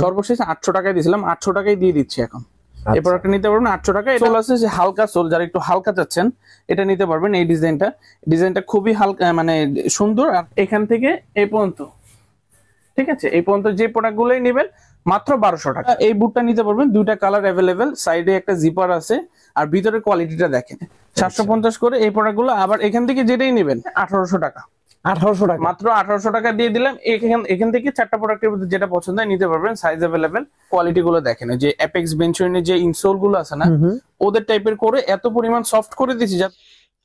সর্বশেষ 800 টাকায় দিয়েছিলাম, 800 টাকায় দিয়ে দিচ্ছি এখন। এই প্রোডাক্টটা নিতে পারবেন 800 টাকা। এটা আছে যে হালকা সোল, যারা একটু হালকা চাচ্ছেন এটা নিতে পারবেন। এই ডিজাইনটা খুবই হালকা, মানে সুন্দর। আর এখান থেকে এই পর্যন্ত, ঠিক আছে, এই পর্যন্ত যে প্রোডাক্টগুলোই নেবেন মাত্র 1200 টাকা। এই বুটটা নিতে পারবেন, দুইটা কালার অ্যাভেলেবেল, সাইডে একটা জিপার আছে, আর ভিতরের কোয়ালিটিটা দেখেন। 750 করে এই প্রোডাক্টগুলো। আবার এখান থেকে যেটাই নেবেন 1800 টাকা, 1800 টাকা, মাত্র 1800 টাকা দিয়ে দিলাম। এখান থেকে 4টা প্রোডাক্টের মধ্যে যেটা পছন্দ হয় নিতে পারবেন, সাইজ অ্যাভেলেবেল। কোয়ালিটি গুলো দেখেন, যে অ্যাপেক্স বেঞ্চুরিনের যে ইনসোল গুলো আছে না, ওদের টাইপের করে এত পরিমাণ সফট করে দিয়েছি।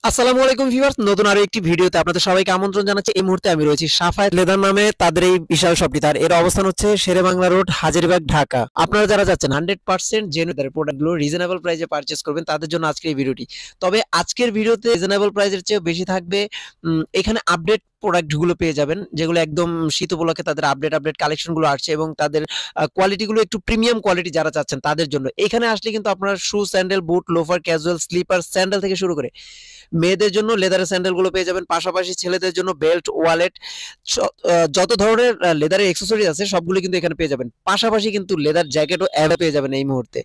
আসসালামু আলাইকুম ভিউয়ার্স, নতুন আরো একটি ভিডিওতে আপনাদের সবাইকে আমন্ত্রণ জানাচ্ছি। এই মুহূর্তে আমি রয়েছি সাফায়েত লেদার নামে তাদের এই বিশাল শপটি। তার এর অবস্থান হচ্ছে শেরেবাংলা রোড, হাজারীবাগ, ঢাকা। আপনারা যারা যাচ্ছেন 100% জেনুইন প্রোডাক্টগুলো রিজনেবল প্রাইসে পারচেজ করবেন, তাদের জন্য আজকের এই ভিডিওটি। তবে আজকের ভিডিওতে রিজনেবল প্রাইসের চেয়ে বেশি থাকবে এখানে আপডেট প্রোডাক্টগুলো পেয়ে যাবেন, যেগুলো একদম শীত উপলক্ষে তাদের আপডেট কালেকশনগুলো আসছে, এবং তাদের কোয়ালিটিগুলো একটু প্রিমিয়াম কোয়ালিটি যারা চাচ্ছেন তাদের জন্য। এখানে আসলে কিন্তু আপনারা শু, স্যান্ডেল, বুট, লোফার, ক্যাজুয়াল, স্লিপার, স্যান্ডেল থেকে শুরু করে মেয়েদের জন্য লেদারের স্যান্ডেলগুলো পেয়ে যাবেন। পাশাপাশি ছেলেদের জন্য বেল্ট, ওয়ালেট, যত ধরনের লেদারের অ্যাকসেসরি আছে সবগুলো কিন্তু এখানে পেয়ে যাবেন। পাশাপাশি কিন্তু লেদার জ্যাকেটও অ্যাড পেয়ে যাবেন এই মুহূর্তে।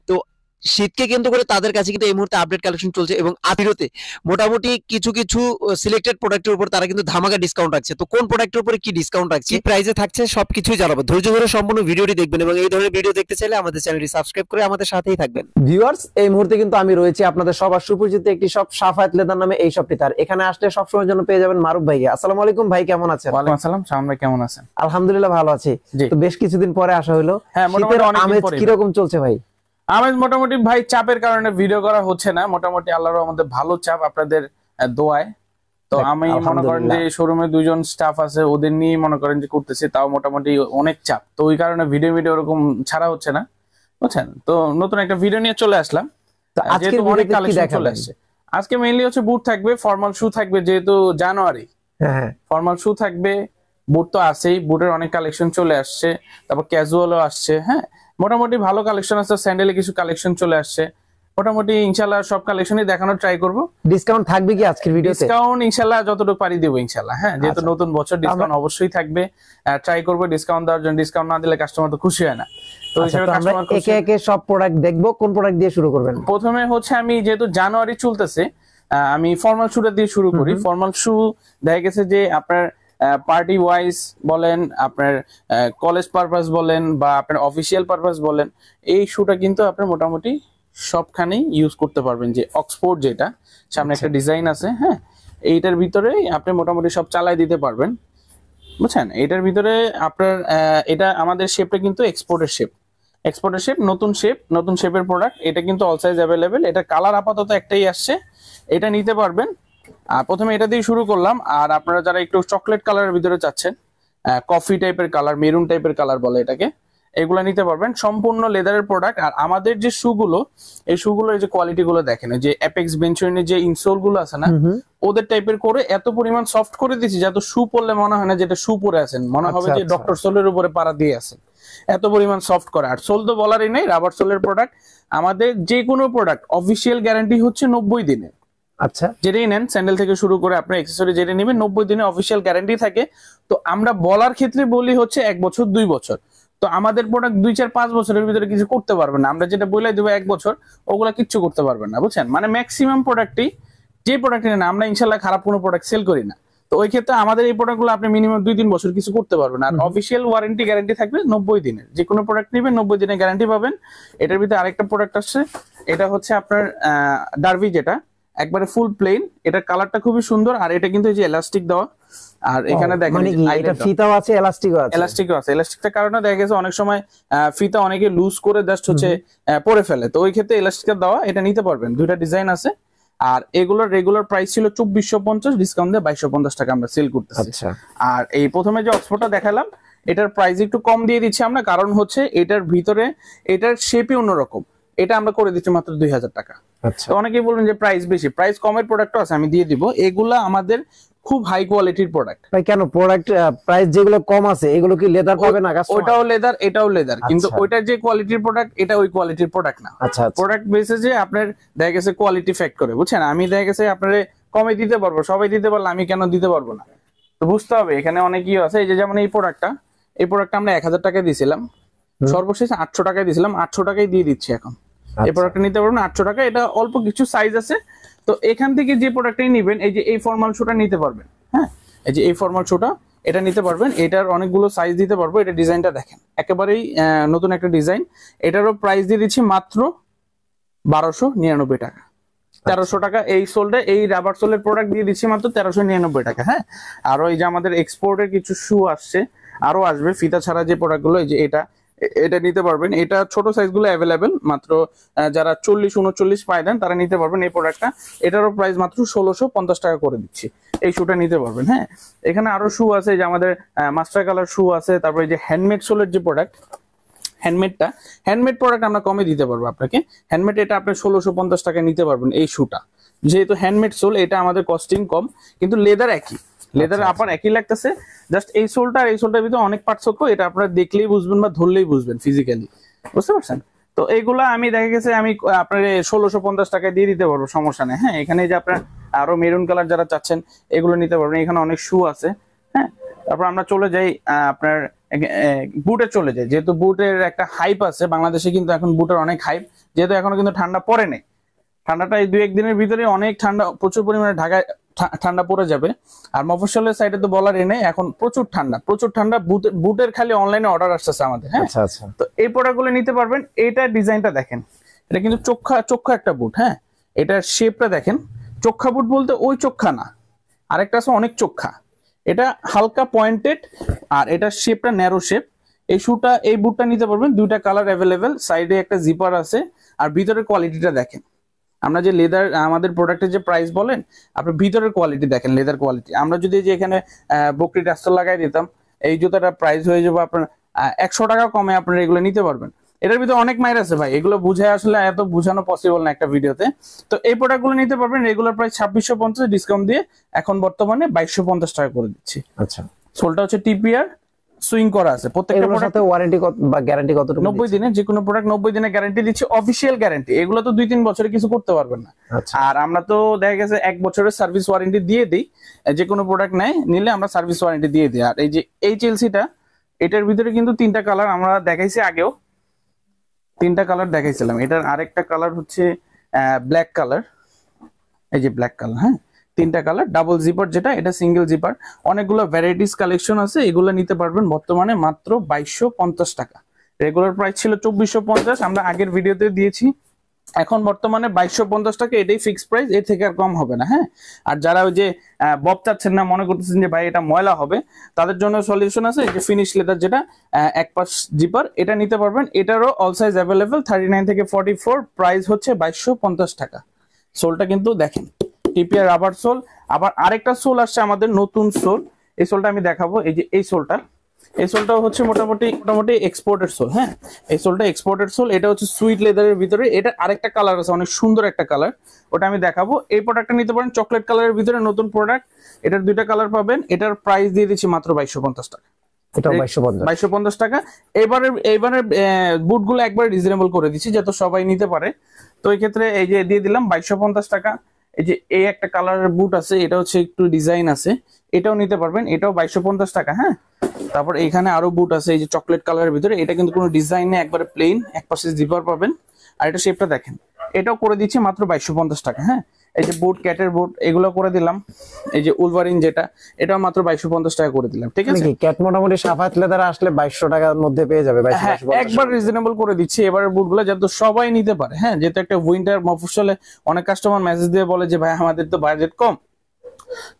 তো শীতকে কেন্দ্র করে তাদের কাছে কিন্তু এই মুহূর্তে আপডেট কালেকশন চলছে, এবং আপিরোতে মোটামুটি কিছু সিলেক্টেড প্রোডাক্টের উপর তারা কিন্তু ধামাকা ডিসকাউন্ট রাখছে। তো কোন প্রোডাক্টের উপরে কি ডিসকাউন্ট রাখছে, কি প্রাইসে থাকছে, সবকিছুই জানাবো। ধৈর্য ধরে সম্পূর্ণ ভিডিওটি দেখবেন, এবং এই ধরনের ভিডিও দেখতে চাইলে আমাদের চ্যানেলটি সাবস্ক্রাইব করে আমাদের সাথেই থাকবেন। ভিউয়ার্স, এই মুহূর্তে কিন্তু আমি রয়েছি আপনাদের সবার সুপরিচিত একটি শপ, সাফায়েত লেদার নামে এই শপটি। তার এখানে আসলে সবসময়ের জন্য পেয়ে যাবেন মারুফ ভাইকে। আসসালামু আলাইকুম ভাই, কেমন আছেন? ওয়ালাইকুম আসসালাম, শাওন ভাই কেমন আছেন? আলহামদুলিল্লাহ ভালো আছি। তো বেশ কিছুদিন পরে আসা হলো। হ্যাঁ, মোটামুটি অনেকদিন পরে। কিরকম চলছে ভাই? আমি মোটামুটি ভাই চাপের কারণে ভিডিও করা হচ্ছে না, মোটামুটি আল্লাহর আমাদের ভালো চাপ আপনাদের দোয়ায়। তো আমি মনে করেন যে শোরুমে 2 জন স্টাফ আছে, ওদের নিয়ে মনে করেন যে করতেছি, তাও মোটামুটি অনেক চাপ। তো ওই কারণে ভিডিও ওরকম ছাড়া হচ্ছে না, বুঝছেন। তো নতুন একটা ভিডিও নিয়ে চলে আসলাম, যেহেতু অনেক কালেকশন চলে আসছে। আজকে মেইনলি হচ্ছে বুট থাকবে, ফর্মাল শু থাকবে, যেহেতু জানুয়ারি। হ্যাঁ, ফর্মাল শু থাকবে, বুট তো আছেই, বুটের অনেক কালেকশন চলে আসছে, তারপর ক্যাজুয়ালও আসছে। হ্যাঁ, মোটামুটি ভালো কালেকশন আছে। স্যান্ডেলে কিছু কালেকশন চলে আসছে, মোটামুটি ইনশাআল্লাহ সব কালেকশনই দেখানোর ট্রাই করব। ডিসকাউন্ট থাকবে কি আজকের ভিডিওতে? ডিসকাউন্ট ইনশাআল্লাহ যতটুকু পারি দেব ইনশাআল্লাহ। হ্যাঁ, যেহেতু নতুন বছর, ডিসকাউন্ট অবশ্যই থাকবে। ট্রাই করব ডিসকাউন্ট দেওয়ার জন্য। ডিসকাউন্ট না দিলে কাস্টমার তো খুশি হয় না। তো হিসেবে কাস্টমার একে একে সব প্রোডাক্ট দেখবো। কোন প্রোডাক্ট দিয়ে শুরু করবেন? প্রথমে হচ্ছে আমি, যেহেতু জানুয়ারি চলতেছে, আমি ফর্মাল শুটা দিয়ে শুরু করি। ফর্মাল শু দেখা গেছে যে আপনার পার্টি ওয়াইজ বলেন, আপনার কলেজ পারপাস বলেন, বা আপনার অফিসিয়াল পারপাস বলেন, এই শুটা কিন্তু আপনার মোটামুটি সবখানেই ইউজ করতে পারবেন। যে অক্সফোর্ড, যেটা সামনে একটা ডিজাইন আছে, হ্যাঁ, এইটার ভিতরে আপনি মোটামুটি সব চালাই দিতে পারবেন, বুঝছেন। এটার ভিতরে আপনার এটা আমাদের শেপটা কিন্তু এক্সপোর্টের শেপ, নতুন শেপের প্রোডাক্ট। এটা কিন্তু অল সাইজ অ্যাভেলেবেল। এটা কালার আপাতত একটাই আসছে, এটা নিতে পারবেন। প্রথমে এটা দিয়ে শুরু করলাম। আর আপনারা যারা একটু চকলেট কালারের ভিতরে চাচ্ছেন, কফি টাইপের কালার, মেরুন টাইপের কালার বলে এটাকে, এগুলো নিতে পারবেন। সম্পূর্ণ লেদারের প্রোডাক্ট। আর আমাদের যে শুগুলো, এই শুগুলোর যে কোয়ালিটি গুলো দেখেন, যে অ্যাপেক্স বেঞ্চুরিনের যে ইনসোল গুলো আছে না, ওদের টাইপের করে এত পরিমাণ সফট করে দিয়েছি, যাতে শু পরলে মনে হয় না যেটা শু পরে আছেন, মনে হবে যে ডক্টর সোলের উপরে পাড়া দিয়ে আছেন, এত পরিমাণ সফট করে। আর সোল তো বলারই নেই, রাবার সোলের প্রোডাক্ট। আমাদের যে কোনো প্রোডাক্ট অফিসিয়াল গ্যারান্টি হচ্ছে 90 দিনের। আচ্ছা, যেটাই নেন, স্যান্ডেল থেকে শুরু করে আপনার অ্যাকসেসরি যেটা নেবেন, 90 দিনে অফিসিয়াল গ্যারান্টি থাকে। তো আমরা বলার ক্ষেত্রে বলি হচ্ছে 1 বছর 2 বছর। তো আমাদের প্রোডাক্ট 2, 4, 5 বছরের ভিতরে কিছু করতে পারবেন না। আমরা যেটা বলে দেবো 1 বছর, ওগুলা কিচ্ছু করতে পারবেন না, বুঝছেন। মানে ম্যাক্সিমাম প্রোডাক্টই, যে প্রোডাক্ট নেন, আমরা ইনশাল্লাহ খারাপ কোনো প্রোডাক্ট সেল করি না। তো ওই ক্ষেত্রে আমাদের এই প্রোডাক্টগুলো আপনি মিনিমাম 2-3 বছর কিছু করতে পারবেন। আর অফিসিয়াল ওয়ারেন্টি গ্যারান্টি থাকবে 90 দিনের। যে কোনো প্রোডাক্ট নেবেন 90 দিনের গ্যারান্টি পাবেন। এটার ভিতরে আরেকটা প্রোডাক্ট আসছে, এটা হচ্ছে আপনার ডার্ভি, যেটা একবারে ফুল প্লেন। এটার কালারটা খুবই সুন্দর। আর এটা কিন্তু এই যে এলাস্টিক দেওয়া, আর এখানে দেখেন এটা ফিতাও আছে, এলাস্টিকও আছে। এলাস্টিকটার কারণে দেখা গেছে অনেক সময় ফিতা অনেকে লুজ করে জাস্ট হচ্ছে পরে ফেলে। তো ওই ক্ষেত্রে এলাস্টিকটা দেওয়া, এটা নিতে পারবেন। 2টা ডিজাইন আছে। আর এগুলোর রেগুলার প্রাইস ছিল 2450, ডিসকাউন্ট দিয়ে 2250 টাকা আমরা সেল করতেছি। আর এই প্রথমে যে অক্সফোর্ডটা দেখালাম, এটার প্রাইস একটু কম দিয়ে দিচ্ছি আমরা, কারণ হচ্ছে এটার ভিতরে এটার শেপই অন্যরকম। এটা আমরা করে দিচ্ছি মাত্র 2000 টাকা। তো অনেকেই বলবেন যে প্রাইস বেশি, প্রাইস কমের প্রোডাক্টও আছে, আমি দিয়ে দিব। এগুলা আমাদের খুব হাই কোয়ালিটির প্রোডাক্ট। ভাই কেন প্রোডাক্ট প্রাইস যেগুলো কম আছে, এগুলো কি লেদার পাবে না কাস্টমার? ওটাও লেদার, এটাও লেদার, কিন্তু ওইটার যে কোয়ালিটির প্রোডাক্ট, এটা ওই কোয়ালিটির প্রোডাক্ট না। প্রোডাক্ট বেসিসে আপনার দেখা গেছে কোয়ালিটি ফ্যাক্ট করে, বুঝছেন। আমি দেখা গেছে আপনারে কমে দিতে পারবো, সবাই দিতে পারলে আমি কেন দিতে পারবো না? তো বুঝতে হবে এখানে অনেক ইয়ে আছে। এই যে যেমন এই প্রোডাক্টটা আমরা 1000 টাকায় দিয়েছিলাম, সর্বশেষ 800 টাকায় দিয়েছিলাম, 800 টাকায় দিয়ে দিচ্ছি এখন। এই প্রোডাক্টটা নিতে পারবেন 800 টাকা, এটা অল্প কিছু সাইজ আছে। তো এখান থেকে যে প্রোডাক্টটাই নেবেন, এই যে এই ফর্মাল শুটা নিতে পারবেন। হ্যাঁ, এই যে এই ফর্মাল শুটা এটা নিতে পারবেন, এটার অনেকগুলো সাইজ দিতে পারবো। এটা ডিজাইনটা দেখেন, একেবারেই নতুন একটা ডিজাইন। এটারও প্রাইস দিয়ে দিচ্ছি মাত্র 1299 টাকা, 1300 টাকা। এই সোলটা, এই রাবার সোলের প্রোডাক্ট দিয়ে দিচ্ছি মাত্র 1399 টাকা। হ্যাঁ, আরো এই যে আমাদের এক্সপোর্টের কিছু শু আসছে, আরো আসবে ফিতা ছাড়া যে প্রোডাক্টগুলো, এই যে এটা নিতে পারবেন। এটা ছোট সাইজগুলো অ্যাভেলেবেল, মাত্র যারা 40-39 পায় দেন তারা নিতে পারবেন এই প্রোডাক্টটা। এটারও প্রাইস মাত্র 1650 টাকা করে দিচ্ছি, এই শুটা নিতে পারবেন। হ্যাঁ, এখানে আরো শু আছে, যে আমাদের মাস্টার কালার শু আছে। তারপরে যে হ্যান্ডমেড সোলের যে প্রোডাক্ট, হ্যান্ডমেড প্রোডাক্ট আমরা কমে দিতে পারবো আপনাকে। হ্যান্ডমেড এটা আপনি 1650 টাকা নিতে পারবেন এই শুটা। যেহেতু হ্যান্ডমেড সোল, এটা আমাদের কস্টিং কম, কিন্তু লেদার একই, লেদার আপনার একই লাগতেছে। জাস্ট এই সোলটা আর এই সোলটার ভিতরে অনেক পার্থক্য, এটা আপনারা দেখলেই বুঝবেন বা ধরলেই বুঝবেন ফিজিক্যালি, বুঝতে পারছেন? তো এইগুলা আমি দেখা গেছে আমি আপনার 1650 টাকায় দিয়ে দিতে পারবো, সমস্যা নেই। হ্যাঁ, এখানে যে আপনার আরো মেরুন কালার যারা চাচ্ছেন এগুলো নিতে পারবেন। এখানে অনেক শু আছে। হ্যাঁ, তারপর আমরা চলে যাই আপনার বুটে চলে যাই। যেহেতু বুটের একটা হাইপ আছে বাংলাদেশে, কিন্তু এখন বুটের অনেক হাইপ, যেহেতু এখনো কিন্তু ঠান্ডা পড়ে নেই। ঠান্ডাটা এই 2-1 দিনের ভিতরে অনেক ঠান্ডা, প্রচুর পরিমাণে ঢাকায় ঠান্ডা পড়ে যাবে। আর মফস্বলের সাইডে তো বলারই নেই, এখন প্রচুর ঠান্ডা। বুটের খালি অনলাইনে অর্ডার আসতেছে আমাদের। হ্যাঁ, তো এই প্রোডাক্টগুলো নিতে পারবেন। এটা ডিজাইনটা দেখেন, এটা কিন্তু চোখা একটা বুট। হ্যাঁ, এটার শেপটা দেখেন, চোখা বুট বলতে ওই চোখা না, আরেকটা আছে অনেক চোখা। এটা হালকা পয়েন্টেড, আর এটার শেপটা ন্যারো শেপ। এই শুটা, এই বুটটা নিতে পারবেন, দুইটা কালার অ্যাভেলেবেল, সাইডে একটা জিপার আছে। আর ভিতরের কোয়ালিটিটা দেখেন, আমরা যে লেদার আমাদের প্রোডাক্টের যে প্রাইস বলেন, আপনি ভিতরের কোয়ালিটি দেখেন, লেদার কোয়ালিটি। আমরা যদি যে এখানে বকরি ডাস্টার লাগাই দিতাম, এই জুতাটার প্রাইস হয়ে যাবে আপনার 100 টাকা কমে আপনারা এগুলো নিতে পারবেন। এটার ভিতরে অনেক মাইর আছে ভাই, এগুলো বুঝে আসলে এত বুঝানো পসিবল না একটা ভিডিওতে। তো এই প্রোডাক্টগুলো নিতে পারবেন রেগুলার প্রাইস 2650, ডিসকাউন্ট দিয়ে এখন বর্তমানে 2250 টাকা করে দিচ্ছি। আচ্ছা, সোলটা হচ্ছে টিপিআর সুইং করা আছে। প্রত্যেকটা প্রোডাক্টে ওয়ারেন্টি বা গ্যারান্টি কতটুকু? 90 দিনের, যে কোনো প্রোডাক্ট 90 দিনের গ্যারান্টি দিচ্ছি, অফিশিয়াল গ্যারান্টি। এগুলো তো 2-3 বছরে কিছু করতে পারবেন না। আর আমরা তো দেখা গেছে 1 বছরের সার্ভিস ওয়ারেন্টি দিয়ে দিই, যে কোনো প্রোডাক্ট নিলে আমরা সার্ভিস ওয়ারেন্টি দিয়ে দিই। আর এই যে এই চেলসিটা, এটার ভিতরে কিন্তু 3টা কালার আমরা দেখাইছি, আগেও 3টা কালার দেখাইছিলাম। এটার আরেকটা কালার হচ্ছে ব্ল্যাক কালার, এই যে ব্ল্যাক কালার। হ্যাঁ, 3টা কালার, ডাবল জিপার যেটা, এটা সিঙ্গেল জিপার। অনেকগুলো ভ্যারাইটিস কালেকশন আছে, এগুলো নিতে পারবেন বর্তমানে মাত্র 2250 টাকা। রেগুলার প্রাইস ছিল 2450, আমরা আগের ভিডিওতে দিয়েছি। এখন বর্তমানে 2250 টাকা, এটাই ফিক্স প্রাইস, এর থেকে আর কম হবে না। হ্যাঁ, আর যারা ওই যে বব চাচ্ছেন না, মনে করতেছেন যে ভাই এটা ময়লা হবে, তাদের জন্য সলিউশন আছে, এই যে ফিনিশ লেদার যেটা এক পাশ জিপার, এটা নিতে পারবেন। এটারও অল সাইজ অ্যাভেলেবেল, 39 থেকে 44, প্রাইস হচ্ছে 2250 টাকা। সোলটা কিন্তু দেখেন, টিপিআর রাবার সোল। আবার আরেকটা সোল আসছে আমাদের, নতুন সোল। এই সোলটা আমি দেখাবো, এই যে এই সোলটা, এই সোলটাও হচ্ছে মোটামুটি এক্সপোর্টেড সোল। হ্যাঁ, এই সোলটা এক্সপোর্টেড সোল, এটা হচ্ছে সুইট লেদারের ভিতরে। এটা আরেকটা কালার আছে, অনেক সুন্দর একটা কালার, ওটা আমি দেখাবো। এই প্রোডাক্টটা নিতে পারেন চকলেট কালারের ভিতরে, নতুন প্রোডাক্ট। এটার 2টা কালার পাবেন। এটার প্রাইস দিয়ে দিচ্ছি মাত্র 2250 টাকা। এটা 2250 টাকা। এইবারে বুটগুলো একবার রিজনেবল করে দিচ্ছি, যাতে সবাই নিতে পারে। তো এই ক্ষেত্রে এই যে দিয়ে দিলাম 2250 টাকা। এই যে এই একটা কালারের বুট আছে, এটা হচ্ছে একটু ডিজাইন আছে, এটাও নিতে পারবেন, এটাও 2250 টাকা। হ্যাঁ, তারপর এখানে আরো বুট আছে, এই যে চকলেট কালারের ভিতরে, এটা কিন্তু কোনো ডিজাইন নেই, একবারে প্লেন, এক পাশে জিপার পাবেন। আর এটা শেপটা দেখেন, এটাও করে দিচ্ছি মাত্র 2250 টাকা। হ্যাঁ, এই যে বুট, ক্যাটের বুট, এগুলো করে দিলাম। এই যে উলভারিন যেটা, এটাও মাত্র 2250 টাকা করে দিলাম। ঠিক আছে, ক্যাট মোটামুটি সাফায়াত লেদার আসলে 2200 টাকার মধ্যে পেয়ে যাবে। একবার রিজনেবল করে দিচ্ছি এবারের বুটগুলো, যাতে সবাই নিতে পারে। হ্যাঁ, যেহেতু একটা উইন্টার, মফস্বলে অনেক কাস্টমার মেসেজ দিয়ে বলে যে ভাই আমাদের তো বাজেট কম,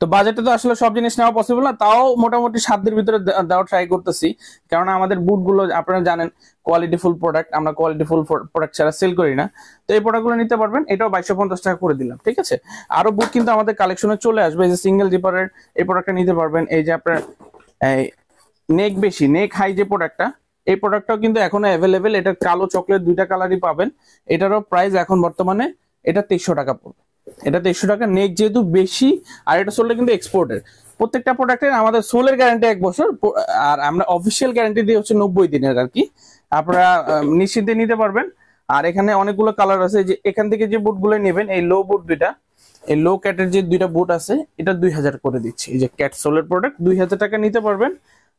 তো বাজেটে তো আসলে সব জিনিস নেওয়া পসিবল না, তাও মোটামুটি 7 দিনের ভিতরে দেওয়া ট্রাই করতেছি। কারণ আমাদের বুটগুলো আপনারা জানেন কোয়ালিটিফুল প্রোডাক্ট, আমরা কোয়ালিটিফুল প্রোডাক্ট ছাড়া সেল করি না। তো এই প্রোডাক্টগুলো নিতে পারবেন, এটাও 2250 টাকা করে দিলাম। ঠিক আছে, আরো বুট কিন্তু আমাদের কালেকশনে চলে আসবে। এই যে সিঙ্গেল জিপারের এই প্রোডাক্টটা নিতে পারবেন। এই যে আপনার নেক হাই যে প্রোডাক্টটা, এই প্রোডাক্টটাও কিন্তু এখনো অ্যাভেলেবেল। এটা কালো চকলেট, 2টা কালারই পাবেন। এটারও প্রাইস এখন বর্তমানে এটা 2300 টাকা পড়বে। এটা 2300 টাকা, নেক যেহেতু বেশি, আর এটা সোলটা কিন্তু এক্সপোর্টের। প্রত্যেকটা প্রোডাক্টের আমাদের সোলের গ্যারান্টি 1 বছর, আর আমরা অফিসিয়াল গ্যারান্টি দিয়ে হচ্ছে 90 দিনের আর কি। আপনারা নিশ্চিন্তে নিতে পারবেন। আর এখানে অনেকগুলো কালার আছে, যে এখান থেকে যে বুটগুলো নেবেন, এই লো বুট 2টা, এই লো ক্যাটের যে 2টা বুট আছে, এটা 2000 করে দিচ্ছি। এই যে ক্যাট সোলের প্রোডাক্ট 2000 টাকা নিতে পারবেন।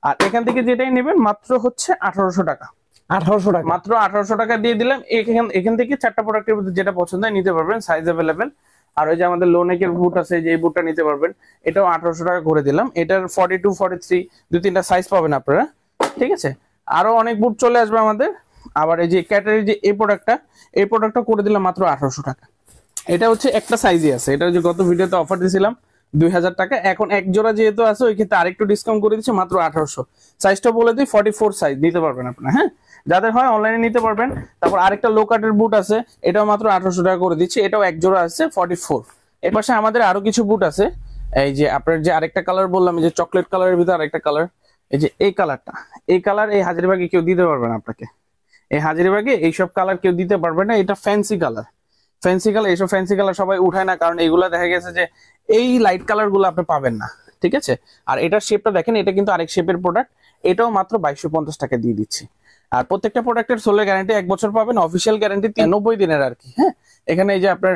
আর এখান থেকে যেটাই নেবেন মাত্র হচ্ছে 1800 টাকা। 1800 টাকা, মাত্র 1800 টাকা দিয়ে দিলাম। এখান থেকে 4টা প্রোডাক্টের মধ্যে যেটা পছন্দ হয় নিতে পারবেন, সাইজ अवेलेबल। আর ওই যে আমাদের লো নেকের বুট আছে, যে এই বুটটা নিতে পারবেন, এটাও 1800 টাকা করে দিলাম। এটার 42 43 দুই তিনটা সাইজ পাবেন আপনারা, ঠিক আছে। আরো অনেক বুট চলে আসবে আমাদের। আবার এই যে ক্যাটারি যে এই প্রোডাক্টটা করে দিলাম মাত্র 1800 টাকা। এটা হচ্ছে একটা সাইজই আছে, এটা যে গত ভিডিওতে অফার দিয়েছিলাম 2000 টাকা, এখন এক জোড়া যেহেতু আছে ওই ক্ষেত্রে আরেকটু ডিসকাউন্ট করে দিচ্ছি মাত্র 1800। সাইজটা বলে দিই 44 সাইজ নিতে পারবেন আপনারা, হ্যাঁ যাদের হয় অনলাইনে নিতে পারবেন। তারপর আরেকটা লো কাটের বুট আছে, এটাও মাত্র 1800 টাকা করে দিচ্ছি, এটাও এক জোড়া আছে 44। এর পাশে আমাদের আরো কিছু বুট আছে, এই যে আপনার যে আরেকটা কালার বললাম, এই যে চকলেট কালারের ভিতরে আরেকটা কালার, এই যে এই কালারটা, এই কালার এই হাজারিবাগে কেউ দিতে পারবে না আপনাকে, এই হাজারিবাগে এইসব কালার কেউ দিতে পারবে না। এটা ফ্যান্সি কালার, এইসব ফ্যান্সি কালার সবাই উঠায় না, কারণ এগুলা দেখা গেছে যে এই লাইট কালার গুলো আপনি পাবেন না, ঠিক আছে। আর এটার শেপটা দেখেন, এটা কিন্তু আরেক শেপের প্রোডাক্ট, এটাও মাত্র 2250 টাকা দিয়ে দিচ্ছি। আর প্রত্যেকটা প্রোডাক্টের সোলের গ্যারান্টি 1 বছর পাবেন, অফিসিয়াল গ্যারান্টি 90 দিনের আর কি, হ্যাঁ। এখানে এই যে আপনার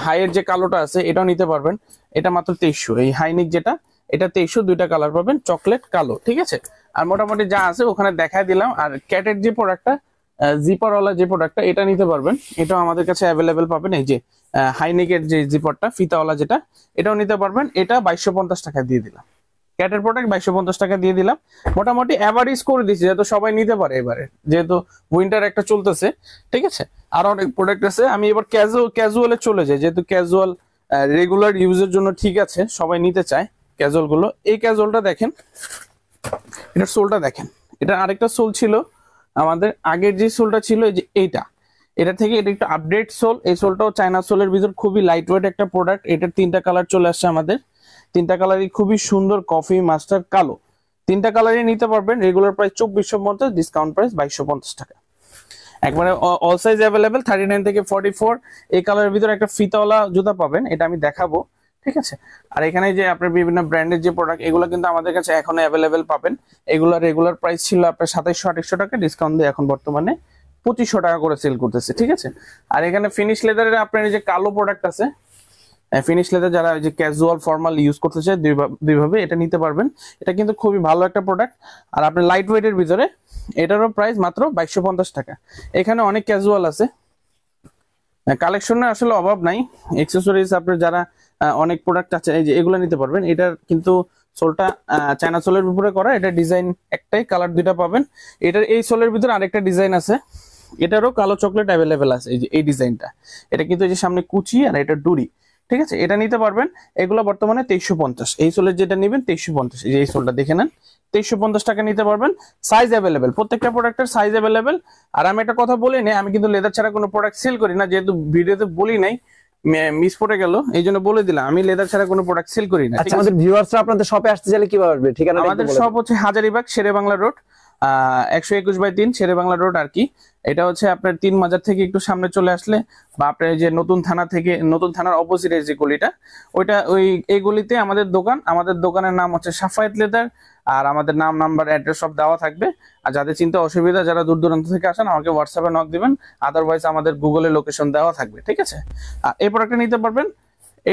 হাইয়ের যে কালোটা আছে এটাও নিতে পারবেন, এটা মাত্র 2300। এই হাইনিক যেটা, এটা 2300, দুইটা কালার পাবেন, চকলেট কালো, ঠিক আছে। আর মোটামুটি যা আছে ওখানে দেখায় দিলাম। আর ক্যাটের যে প্রোডাক্টটা, জিপারওয়ালা যে প্রোডাক্টটা, এটা নিতে পারবেন, এটাও আমাদের কাছে অ্যাভেলেবেল পাবেন। এই যে হাইনিকের যে জিপারটা ফিতাওয়ালা যেটা, এটাও নিতে পারবেন, এটা 2250 টাকা দিয়ে দিলাম। ক্যাটের প্রোডাক্ট 2250 টাকা দিয়ে দিলাম। মোটামুটি অ্যাভারেজ করে দিচ্ছি যাতে সবাই নিতে পারে এবারে, যেহেতু উইন্টার একটা চলতেছে, ঠিক আছে। আর অনেক প্রোডাক্ট আছে। আমি এবার ক্যাজুয়ালে চলে যাই, যেহেতু ক্যাজুয়াল রেগুলার ইউজের জন্য ঠিক আছে, সবাই নিতে চায় ক্যাজুয়াল গুলো। এই ক্যাজুয়ালটা দেখেন, এটার সোলটা দেখেন, এটা আরেকটা সোল ছিল আমাদের আগের যে সোলটা ছিল, এই যে এটা থেকে এটা একটু আপডেট সোল। এই সোলটাও চায়না সোলের ভিতর খুবই লাইট ওয়েট একটা প্রোডাক্ট। এটার 3টা কালার চলে আসছে আমাদের, 3টা কালারই খুবই সুন্দর, কফি, মাস্টার, কালো, 3টা কালারই নিতে পারবেন। রেগুলার প্রাইস 2450, ডিসকাউন্ট প্রাইস 2250 টাকা। একবারে অল সাইজ অ্যাভেলেবেল, 39 থেকে 44। এই কালারের ভিতরে একটা ফিতাওয়ালা জুতা পাবেন, এটা আমি দেখাবো, ঠিক আছে। আর এখানে যে আপনার বিভিন্ন ব্র্যান্ডের যে প্রোডাক্ট, এগুলো কিন্তু আমাদের কাছে এখনো অ্যাভেলেবেল পাবেন। এগুলো রেগুলার প্রাইস ছিল আপনার 2700-2800 টাকা, ডিসকাউন্ট দিয়ে এখন বর্তমানে 2500 টাকা করে সেল করতেছে, ঠিক আছে। আর এখানে ফিনিশ লেদারের আপনার এই যে কালো প্রোডাক্ট আছে, ফিনিশ লেদার যারা যে ক্যাজুয়াল ফর্মাল ইউজ করতে চায় দুইভাবে এটা নিতে পারবেন। এটা কিন্তু খুবই ভালো একটা প্রোডাক্ট। আর আপনার লাইট ওয়েটের ভিতরে এটারও প্রাইস মাত্র 2250 টাকা। এখানে অনেক ক্যাজুয়াল আছে, কালেকশনের আসলে অভাব নাই। অ্যাকসেসরিজ আপনার যারা অনেক প্রোডাক্ট আছে, এই যে এগুলো নিতে পারবেন। এটার কিন্তু সোলটা চায়না সোলের উপরে করা, এটা ডিজাইন একটাই, কালার 2টা পাবেন। এটার এই সোলের ভিতরে আরেকটা ডিজাইন আছে, এটারও কালো চকলেট অ্যাভেলেবেল আছে। এই যে এই ডিজাইনটা, এটা কিন্তু এই যে সামনে কুচি আর এটা ডুরি, ঠিক আছে। এটা নিতে পারবেন। এগুলো বর্তমানে 2350। এই সোলের যেটা নেবেন 2350, এই যে এই সোলটা দেখে নেন, 2350 টাকা নিতে পারবেন। সাইজ অ্যাভেলেবেল, প্রত্যেকটা প্রোডাক্টের সাইজ অ্যাভেলেবেল। আর আমি একটা কথা বলি না, আমি কিন্তু লেদার ছাড়া কোনো প্রোডাক্ট সেল করি না, যেহেতু ভিডিওতে বলি নাই, মিস পড়ে গেল, এই জন্য বলে দিলাম আমি লেদার ছাড়া কোনো প্রোডাক্ট সেল করি না। আচ্ছা, আমাদের ভিউয়ার্সরা আপনাদের শপে আসতে চাইলে কিভাবে আসবে? ঠিকানা আমাদের শপ হচ্ছে হাজারীবাগ শেরেবাংলা রোড, 121/3 শেরেবাংলা রোড আর কি। এটা হচ্ছে আপনার 3 মাজার থেকে একটু সামনে চলে আসলে, বা আপনার যে নতুন থানার অপোজিটে যে গলিটা, ওইটা এই গলিতে আমাদের দোকান। আমাদের দোকানের নাম হচ্ছে সাফায়েত লেদার। আর আমাদের নাম, নাম্বার, অ্যাড্রেস সব দেওয়া থাকবে। আর যাদের চিন্তা অসুবিধা, যারা দূর দূরান্ত থেকে আসেন, আমাকে হোয়াটসঅ্যাপে নক দিবেন, আদারওয়াইজ আমাদের গুগলে লোকেশন দেওয়া থাকবে, ঠিক আছে। আর এই প্রোডাক্টটা নিতে পারবেন।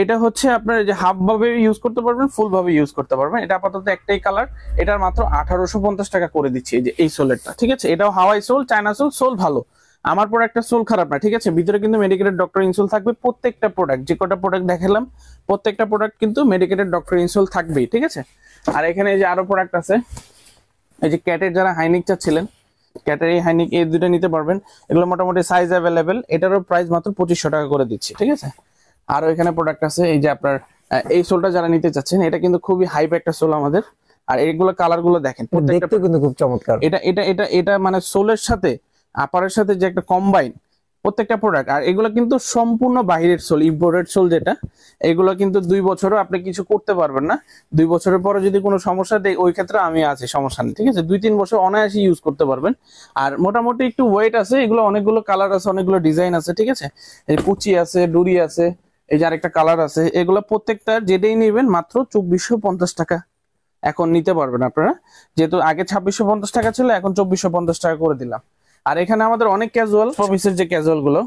এটা হচ্ছে আপনার যে হাফ ভাবে ইউজ করতে পারবেন, ফুল ভাবে ইউজ করতে পারবেন। এটা আপাতত একটাই কালার, এটার মাত্র 1850 টাকা করে দিচ্ছি। এই যে এই সোলেরটা, ঠিক আছে। এটাও হাওয়াই সোল, চায়না সোল ভালো। আমার প্রোডাক্টের সোল খারাপ না, ঠিক আছে। ভিতরে কিন্তু মেডিকেটেড ডক্টর ইনসোল থাকবে। প্রত্যেকটা প্রোডাক্ট, যে কটা প্রোডাক্ট দেখালাম, প্রত্যেকটা প্রোডাক্ট কিন্তু মেডিকেটেড ডক্টর ইনসোল থাকবেই, ঠিক আছে। আর এখানে এই যে আরো প্রোডাক্ট আছে, এই যে ক্যাটের যারা হাইনিক চাচ্ছিলেন, ক্যাটের এই হাইনিক, এই দুটো নিতে পারবেন। এগুলো মোটামুটি সাইজ অ্যাভেলেবেল। এটারও প্রাইস মাত্র 2500 টাকা করে দিচ্ছি, ঠিক আছে। আরো এখানে প্রোডাক্ট আছে, এই যে আপনার এই সোলটা যারা নিতে চাচ্ছেন, এটা কিন্তু খুবই হাইপ একটা সোল আমাদের। আর এইগুলো কালার গুলো দেখেন, দেখতে কিন্তু খুব চমৎকার। এটা মানে সোলের সাথে আপারের সাথে যে একটা কম্বাইন প্রত্যেকটা প্রোডাক্ট। আর এগুলো কিন্তু সম্পূর্ণ বাহিরের সোল, ইম্পোর্টেড সোল যেটা। এগুলো কিন্তু 2 বছরও আপনি কিছু করতে পারবেন না। 2 বছরের পরে যদি কোনো সমস্যা দেয়, ওই ক্ষেত্রে আমি আছি, সমস্যা নেই, ঠিক আছে। 2-3 বছর অনায়াসে ইউজ করতে পারবেন। আর মোটামুটি একটু ওয়েট আছে। এগুলো অনেকগুলো কালার আছে, অনেকগুলো ডিজাইন আছে, ঠিক আছে। এই কুচি আছে, ডুরি আছে, এই যে আরেকটা কালার আছে। এগুলো প্রত্যেকটা যেটাই নেবেন মাত্র 2450 টাকা এখন নিতে পারবেন আপনারা। যেহেতু আগে 2650 টাকা ছিল, এখন 2450 টাকা করে দিলাম। আর এখানে আমাদের অনেক ক্যাজুয়াল, অফিসের যে ক্যাজুয়াল গুলো,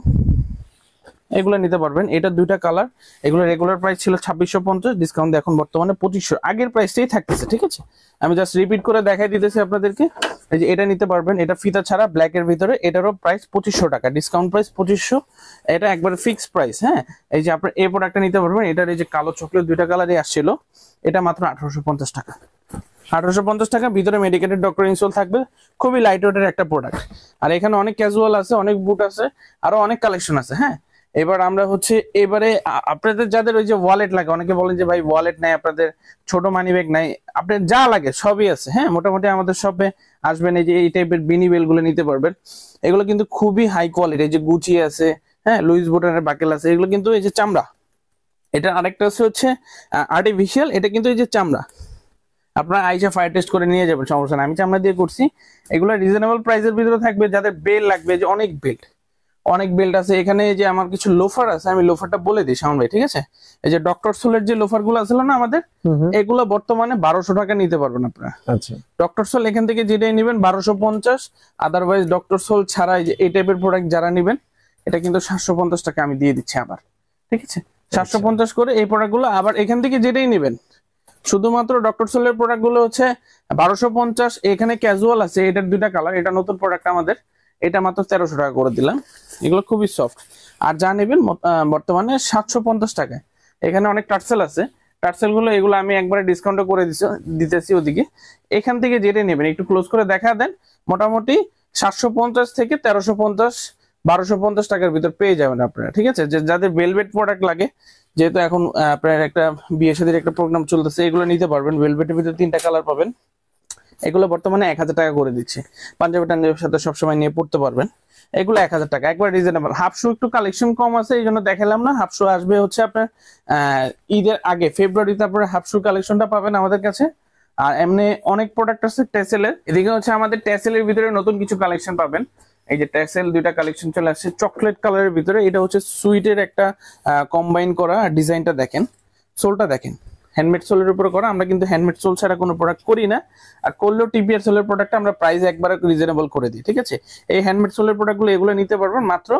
এগুলো নিতে পারবেন। এটা দুইটা কালার, এগুলো রেগুলার প্রাইস ছিল 2650, ডিসকাউন্ট এখন বর্তমানে 2500, আগের প্রাইসটাই থাকতেছে। ঠিক আছে, আমি জাস্ট রিপিট করে দেখাই দিতেছি আপনাদেরকে। এই যে এটা নিতে পারবেন, এটা ফিতা ছাড়া ব্ল্যাক এর ভিতরে, এটারও প্রাইস 2500 টাকা, ডিসকাউন্ট প্রাইস 2500, এটা একবার ফিক্স প্রাইস। হ্যাঁ, এই যে আপনার এই প্রোডাক্টটা নিতে পারবেন, এটার এই যে কালো চকলেট দুইটা কালারই আসছিল, এটা মাত্র 1850 টাকা। 1850 টাকা, ভিতরে মেডিকেটেড ডক্টর ইনসোল থাকবে, খুবই লাইট ওয়েটের একটা প্রোডাক্ট। আর এখানে অনেক ক্যাজুয়াল আছে, অনেক বুট আছে, আরো অনেক কালেকশন আছে। হ্যাঁ, এবার আমরা হচ্ছে এবারে আপনাদের যাদের ওই যে ওয়ালেট লাগে, অনেকে বলেন যে ভাই ওয়ালেট নাই আপনাদের, ছোট মানি ব্যাগ নাই, আপনার যা লাগে সবই আছে। হ্যাঁ, মোটামুটি আমাদের শপে আসবেন, এই যে এই টাইপের বিনি বেল গুলো নিতে পারবেন। এগুলো কিন্তু খুবই হাই কোয়ালিটি, এই যে গুচি আছে, হ্যাঁ, লুইস বুটনের বাকেল আছে, এগুলো কিন্তু এই যে চামড়া। এটা আরেকটা হচ্ছে আর্টিফিশিয়াল, এটা কিন্তু এই যে চামড়া। আপনারা আইসা ফায়ার টেস্ট করে নিয়ে যাবেন, সমস্যা না, আমি চামড়া দিয়ে করছি। এগুলো রিজনেবল প্রাইসের ভিতরে থাকবে। যাদের বেল লাগবে, যে অনেক বেল্ট আছে এখানে, যে আমার কিছু লোফার আছে, আমি লোফারটা বলে দিই শাওন ভাই, ঠিক আছে? এই যে ডক্টর সোলের যে লোফার গুলো আছে না আমাদের, এগুলো বর্তমানে 1200 টাকা নিতে পারবেন আপনারা। আচ্ছা, ডক্টর সোল এখান থেকে যেটাই নেবেন 1250, আদারওয়াইজ ডক্টর সোল ছাড়া এই টাইপের প্রোডাক্ট যারা নেবেন, এটা কিন্তু 750 টাকা আমি দিয়ে দিচ্ছি আবার। ঠিক আছে, 750 করে এই প্রোডাক্ট গুলো। আবার এখান থেকে যেটাই নেবেন, শুধুমাত্র ডক্টর সোলের প্রোডাক্ট গুলো হচ্ছে 1250। এখানে ক্যাজুয়াল আছে, এটার দুইটা কালার, এটা নতুন প্রোডাক্ট আমাদের, এটা মাত্র 1300 টাকা করে দিলাম। এগুলো খুবই সফট। আর যা নেবেন বর্তমানে 750 টাকায়। এখানে অনেক টার্সেল আছে, টার্সেল গুলো এগুলো আমি একবারে ডিসকাউন্ট করে দিতেছি ওদিকে। এখান থেকে যেটা নেবেন একটু ক্লোজ করে দেখা দেন, মোটামুটি 750 থেকে 1350, 1250 টাকার ভিতর পেয়ে যাবেন আপনারা। ঠিক আছে, যাদের ভেলভেট প্রোডাক্ট লাগে, যেহেতু এখন আপনার একটা বিয়ে শাদীর একটা প্রোগ্রাম চলতেছে, এগুলো নিতে পারবেন। ভেলভেটের ভিতরে 3টা কালার পাবেন, এগুলো বর্তমানে 1000 টাকা করে দিচ্ছে। পাঞ্জাবি টাঞ্জাবির সাথে সবসময় নিয়ে পড়তে পারবেন। এগুলো 1000 টাকা, একবার রিজনেবল। হাফ শু একটু কালেকশন কম আছে, এই জন্য দেখালাম না। হাফ শু আসবে হচ্ছে আপনার ঈদের আগে, ফেব্রুয়ারিতে আপনার হাফ শু কালেকশনটা পাবেন আমাদের কাছে। আর এমনি অনেক প্রোডাক্ট আছে টেসেলের, এদিকে হচ্ছে আমাদের টেসেলের ভিতরে নতুন কিছু কালেকশন পাবেন। এই যে টেসেল দুইটা কালেকশন চলে আসছে চকলেট কালারের ভিতরে, এটা হচ্ছে সুইটের একটা কম্বাইন করা। ডিজাইনটা দেখেন, সোলটা দেখেন, হ্যান্ডমেড সোলের উপরে করা। আমরা কিন্তু হ্যান্ডমেড সোল ছাড়া কোনো প্রোডাক্ট করি না, আর করলেও টিপিআর সোলের প্রোডাক্ট আমরা প্রাইস একবারে রিজনেবল করে দিই। ঠিক আছে, এই হ্যান্ডমেড সোলের প্রোডাক্টগুলো এগুলো নিতে পারবেন মাত্র,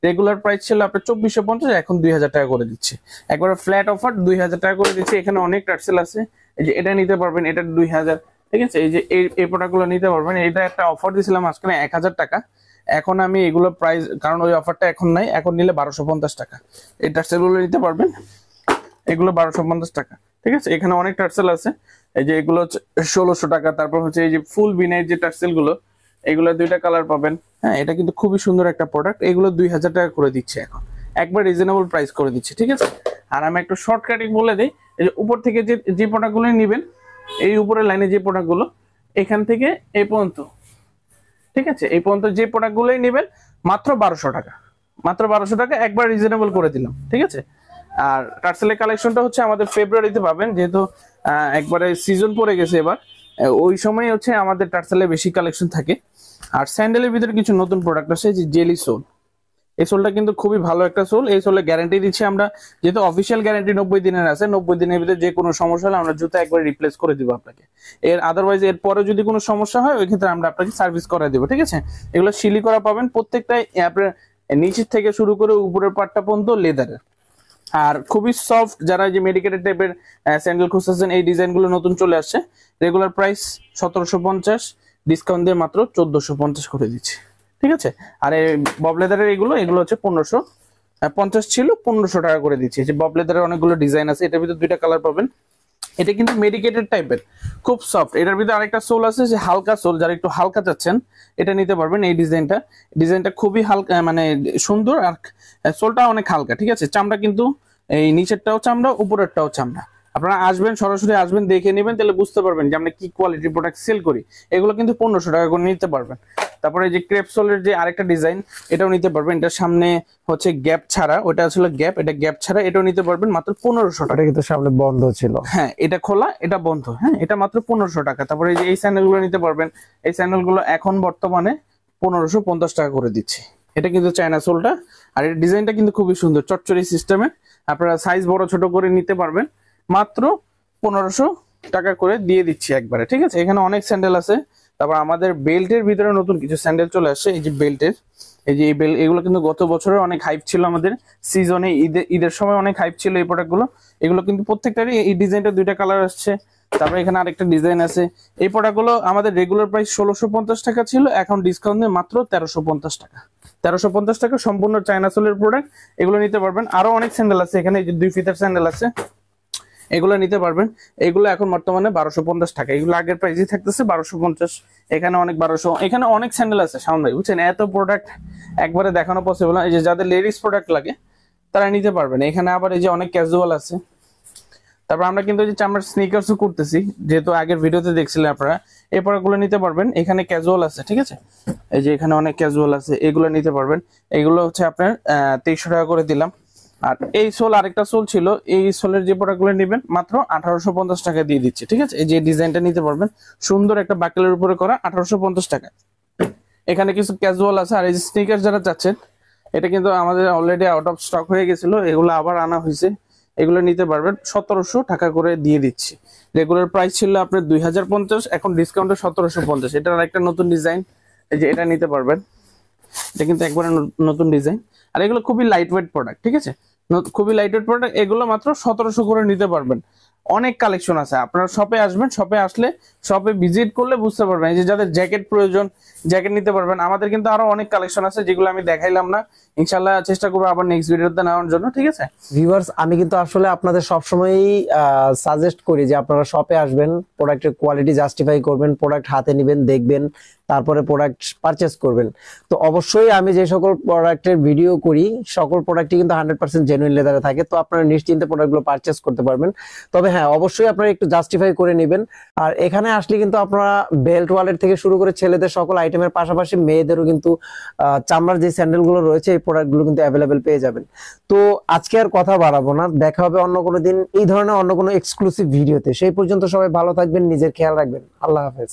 রেগুলার প্রাইস ছিল আপনার 2450, এখন 2000 টাকা করে দিচ্ছে, একবারে ফ্ল্যাট অফার 2000 টাকা করে দিচ্ছে। এখানে অনেক টার্সেল আছে, এই যে এটা নিতে পারবেন, এটা 2000। ঠিক আছে, এই যে এই প্রোডাক্টগুলো নিতে পারবেন। এটা একটা অফার দিয়েছিলাম আজকে 1000 টাকা, এখন আমি এগুলো প্রাইস, কারণ ওই অফারটা এখন নাই, এখন নিলে 1250 টাকা। এই টার্সেলগুলো নিতে পারবেন, এগুলো 1250 টাকা। ঠিক আছে, এখানে অনেক টার্সেল আছে, এই যে এগুলো 1600 টাকা। তারপর হচ্ছে এই যে ফুল বিনের যে টার্সেল গুলো, এগুলো 2টা কালার পাবেন। হ্যাঁ, এটা কিন্তু খুবই সুন্দর একটা প্রোডাক্ট, এগুলো 2000 টাকা করে দিচ্ছে এখন, একবার রিজনেবল প্রাইস করে দিচ্ছে। ঠিক আছে, আর আমি একটু শর্টকাটিং বলে দিই, এই যে উপর থেকে যে প্রোডাক্টগুলো নেবেন, এই উপরের লাইনে যে প্রোডাক্টগুলো, এখান থেকে এই পর্যন্ত, ঠিক আছে, এই পর্যন্ত যে প্রোডাক্টগুলোই নেবেন মাত্র 1200 টাকা, মাত্র 1200 টাকা, একবার রিজনেবল করে দিলাম। ঠিক আছে, আর টার্সেলের কালেকশনটা হচ্ছে আমাদের ফেব্রুয়ারিতে পাবেন, যেহেতু একবারে সিজন পড়ে গেছে এবার, ওই সময় হচ্ছে আমাদের টার্সেলে বেশি কালেকশন থাকে। আর স্যান্ডেলের ভিতরে কিছু নতুন প্রোডাক্ট আছে, যে জেলি সোল, এই সোলটা কিন্তু খুবই ভালো একটা সোল। এই সোলে গ্যারান্টি দিচ্ছি আমরা, যেহেতু অফিসিয়াল গ্যারান্টি 90 দিনের আছে, 90 দিনের ভিতরে যে কোনো সমস্যা হলে আমরা জুতা একবার রিপ্লেস করে দিব আপনাকে। আদারওয়াইজ এর পরে যদি কোনো সমস্যা হয়, ওই ক্ষেত্রে আমরা আপনাকে সার্ভিস করে দেবো। ঠিক আছে, এগুলো শিলি করা পাবেন, প্রত্যেকটাই আপনার নিচের থেকে শুরু করে উপরের পাটটা পর্যন্ত লেদারের, আর খুবই সফট। যারা যে মেডিকেটেড টাইপের স্যান্ডেল খুঁজতেছেন, এই ডিজাইনগুলো নতুন চলে আসছে। রেগুলার প্রাইস 1750, ডিসকাউন্ট দিয়ে মাত্র 1450 করে দিচ্ছি। ঠিক আছে, আর এই বব লেদারের এগুলো হচ্ছে 1550 ছিল, 1500 টাকা করে দিচ্ছি। যে বব লেদারের অনেকগুলো ডিজাইন আছে, এটার ভিতরে 2টা কালার পাবেন। এটা কিন্তু মেডিকেটেড টাইপের, খুব সফট। এটার ভিতরে আরেকটা সোল আছে, যে হালকা সোল, যারা একটু হালকা চাচ্ছেন এটা নিতে পারবেন। এই ডিজাইনটা খুবই হালকা, মানে সুন্দর, আর সোলটা অনেক হালকা। ঠিক আছে, চামড়া কিন্তু এই নিচেরটাও চামড়া, উপরেরটাও চামড়া। আপনারা আসবেন, সরাসরি আসবেন, দেখে নেবেন, তাহলে বুঝতে পারবেন যে আমরা কি কোয়ালিটির প্রোডাক্ট সেল করি। এগুলো কিন্তু 1500 টাকা করে নিতে পারবেন। তারপরে যে ক্রেপ সোলের যে আরেকটা ডিজাইন, এটাও নিতে পারবেন। এটার সামনে হচ্ছে গ্যাপ ছাড়া, ওটা আসলে গ্যাপ, এটা গ্যাপ ছাড়া, এটাও নিতে পারবেন মাত্র 1500 টাকা। কিন্তু সামনে বন্ধ ছিল, হ্যাঁ, এটা খোলা, এটা বন্ধ। হ্যাঁ, এটা মাত্র 1500 টাকা। তারপরে এই স্যান্ডেলগুলো নিতে পারবেন, এই স্যান্ডেলগুলো এখন বর্তমানে 1550 টাকা করে দিচ্ছি। এটা কিন্তু চায়না সোলটা, আর এর ডিজাইনটা কিন্তু খুবই সুন্দর, চটচড়ি সিস্টেমে। আপনারা সাইজ বড় ছোট করে নিতে পারবেন, মাত্র 1500 টাকা করে দিয়ে দিচ্ছি একবারে। ঠিক আছে, এখানে অনেক স্যান্ডেল আছে। তারপর আমাদের বেল্টের ভিতরে নতুন কিছু স্যান্ডেল চলে আসছে, এই যে বেল্টের, এই যে এই বেল্ট, এগুলো কিন্তু গত বছরে অনেক হাইপ ছিল, আমাদের সিজনে ঈদের সময় অনেক হাইপ ছিল এই প্রোডাক্টগুলো। এগুলো কিন্তু প্রত্যেকটারই এই ডিজাইনটা 2টা কালার আসছে। তারপরে এখানে আরেকটা ডিজাইন আছে। এই প্রোডাক্টগুলো আমাদের রেগুলার প্রাইস 1650 টাকা ছিল, এখন ডিসকাউন্ট দিয়ে মাত্র 1350 টাকা। 1350 টাকা সম্পূর্ণ চায়না সোলের প্রোডাক্ট, এগুলো নিতে পারবেন। আরো অনেক স্যান্ডেল আছে এখানে, এই যে 2 ফিতার স্যান্ডেল আছে, এগুলো নিতে পারবেন। এগুলো এখন বর্তমানে 1250 টাকা, এগুলো আগের প্রাইসই থাকতেছে 1250। এখানে অনেক 1200, এখানে অনেক স্যান্ডেল আছে শাওন ভাই, বুঝছেন? এত প্রোডাক্ট একবারে দেখানো পসিবল না। এই যে যাদের লেডিস প্রোডাক্ট লাগে তারা নিতে পারবেন। এখানে আবার এই যে অনেক ক্যাজুয়াল আছে। তারপর আমরা কিন্তু এই যে চামড়ার স্নিকার্সও করতেছি, যেহেতু আগের ভিডিওতে দেখছিলেন আপনারা। এই প্রোডাক্টগুলো নিতে পারবেন, এখানে ক্যাজুয়াল আছে, ঠিক আছে? এই যে এখানে অনেক ক্যাজুয়াল আছে, এগুলো নিতে পারবেন। এগুলো হচ্ছে আপনার 2300 টাকা করে দিলাম। আর এই সোল, আরেকটা সোল ছিল, এই সোলের যে প্রোডাক্টগুলো নেবেন মাত্র 1850 টাকা দিয়ে দিচ্ছি, ঠিক আছে? এই যে ডিজাইনটা নিতে পারবেন, সুন্দর একটা বাকেলের উপরে করা, 1850 টাকা। এখানে কিছু ক্যাজুয়াল আছে। আর এই যে স্নিকার যারা চাচ্ছেন, এটা কিন্তু আমাদের অলরেডি আউট অফ স্টক হয়ে গেছিল, এগুলো আবার আনা হয়েছে। এগুলো নিতে পারবেন 1700 টাকা করে দিয়ে দিচ্ছি। রেগুলার প্রাইস ছিল আপনার 2050, এখন ডিসকাউন্টে 1750। এটার একটা নতুন ডিজাইন, এই যে এটা নিতে পারবেন। এটা কিন্তু একবারে নতুন ডিজাইন। আর এগুলো খুবই লাইট ওয়েট প্রোডাক্ট, ঠিক আছে? খুবই লাইট ওয়েট প্রোডাক্ট, এগুলো মাত্র 1700 করে নিতে পারবেন। অনেক কালেকশন আছে, আপনারা শপে আসবেন, শপে আসলে শপে ভিজিট করলে বুঝতে পারবেন। এই যে যাদের জ্যাকেট প্রয়োজন, জ্যাকেট নিতে পারবেন। আমাদের কিন্তু আরো অনেক কালেকশন আছে যেগুলো আমি দেখাইলাম না, ইনশাআল্লাহ চেষ্টা করবো আবার নেক্সট ভিডিওতে নেওয়ার জন্য, ঠিক আছে? ভিউয়ার্স, আমি কিন্তু আসলে আপনাদের সবসময়ই সাজেস্ট করি যে আপনারা শপে আসবেন, প্রোডাক্টের কোয়ালিটি জাস্টিফাই করবেন, প্রোডাক্ট হাতে নেবেন, দেখবেন, তারপরে প্রোডাক্ট পারচেস করবেন। তো অবশ্যই আমি যে সকল প্রোডাক্টের ভিডিও করি সকল প্রোডাক্টই কিন্তু 100% জেনুইন লেদারে থাকে, তো আপনারা নিশ্চিন্তে প্রোডাক্টগুলো পারচেস করতে পারবেন। তবে হ্যাঁ, অবশ্যই আপনারা একটু জাস্টিফাই করে নেবেন। আর এখানে আসলে কিন্তু আপনারা বেল্ট ওয়ালেট থেকে শুরু করে ছেলেদের সকল আইটেমের পাশাপাশি মেয়েদেরও কিন্তু চামড়ার যে স্যান্ডেলগুলো রয়েছে এই প্রোডাক্টগুলো কিন্তু অ্যাভেলেবেল পেয়ে যাবেন। তো আজকে আর কথা বাড়াবো না, দেখা হবে অন্য কোনো দিন এই ধরনের অন্য কোনো এক্সক্লুসিভ ভিডিওতে। সেই পর্যন্ত সবাই ভালো থাকবেন, নিজের খেয়াল রাখবেন। আল্লাহ হাফেজ।